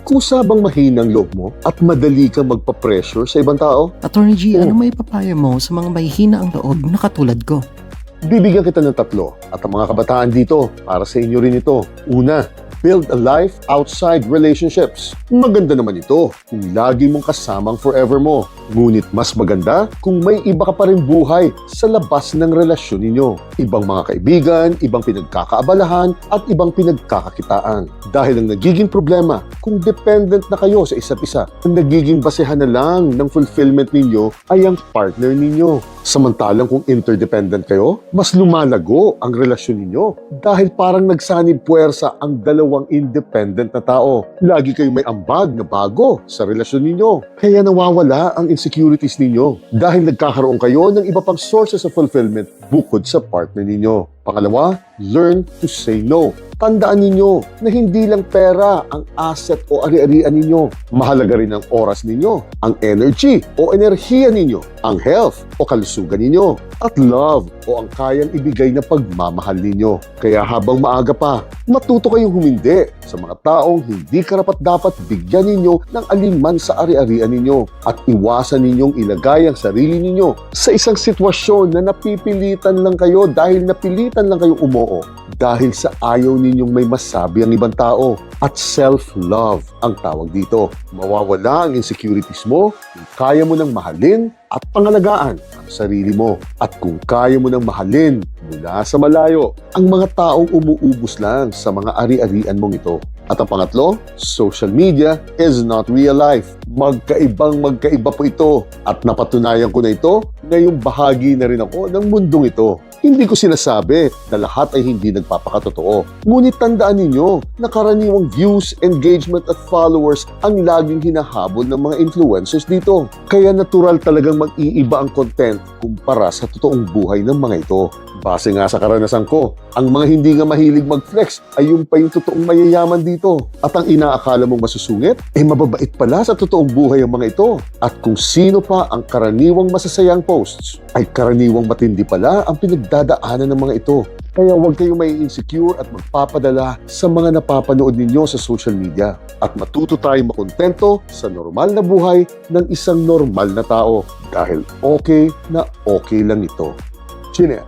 Kusa bang mahinang loob mo at madali kang magpa-pressure sa ibang tao? Attorney G, ano may papayo mo sa mga mahihina ang loob na katulad ko? Bibigyan kita ng 3 at ang mga kabataan dito, para sa inyo rin ito. Una, build a life outside relationships. Maganda naman ito kung lagi mong kasamang forever mo. Ngunit mas maganda kung may iba ka pa rin buhay sa labas ng relasyon ninyo. Ibang mga kaibigan, ibang pinagkakaabalahan at ibang pinagkakakitaan. Dahil ang nagiging problema kung dependent na kayo sa isa't isa, ang nagiging basehan na lang ng fulfillment ninyo ay ang partner ninyo. Samantalang kung interdependent kayo, mas lumalago ang relasyon ninyo dahil parang nagsanib puwersa ang dalawang independent na tao. Lagi kayong may ambag na bago sa relasyon ninyo. Kaya nawawala ang insecurities ninyo dahil nagkakaroon kayo ng iba pang sources of fulfillment bukod sa partner ninyo. Pangalawa, learn to say no. Tandaan ninyo na hindi lang pera ang asset o ari-arian ninyo. Mahalaga rin ang oras ninyo, ang energy o enerhiya ninyo, ang health o kalusugan ninyo, at love o ang kayang ibigay na pagmamahal ninyo. Kaya habang maaga pa, matuto kayong humindi sa mga taong hindi karapat-dapat bigyan ninyo ng alinman sa ari-arian ninyo at iwasan ninyong ilagay ang sarili ninyo sa isang sitwasyon na napipilitan lang kayo dahil napilitan lang kayong umoo dahil sa ayaw ninyong may masabi ang ibang tao. At self-love ang tawag dito. Mawawala ang insecurities mo kung kaya mo nang mahalin at pangalagaan ang sarili mo. At kung kaya mo nang mahalin mula sa malayo ang mga taong umuubos lang sa mga ari-arian mong ito. At ang pangatlo, social media is not real life. Magkaiba po ito. At napatunayan ko na ito ngayong bahagi na rin ako ng mundong ito. Hindi ko sinasabi na lahat ay hindi nagpapakatotoo. Ngunit tandaan ninyo na karaniwang views, engagement at followers ang laging hinahabol ng mga influencers dito. Kaya natural talagang mag-iiba ang content kumpara sa totoong buhay ng mga ito. Base nga sa karanasan ko, ang mga hindi nga mahilig mag-flex ay yung pa yung totoong mayayaman dito. At ang inaakala mong masusungit, mababait pala sa totoong buhay ang mga ito. At kung sino pa ang karaniwang masasayang posts, ay karaniwang matindi pala ang pinagdadaanan ng mga ito. Kaya huwag kayong may insecure at magpapadala sa mga napapanood ninyo sa social media. At matuto tayong makontento sa normal na buhay ng isang normal na tao. Dahil okay na okay lang ito. Chinel.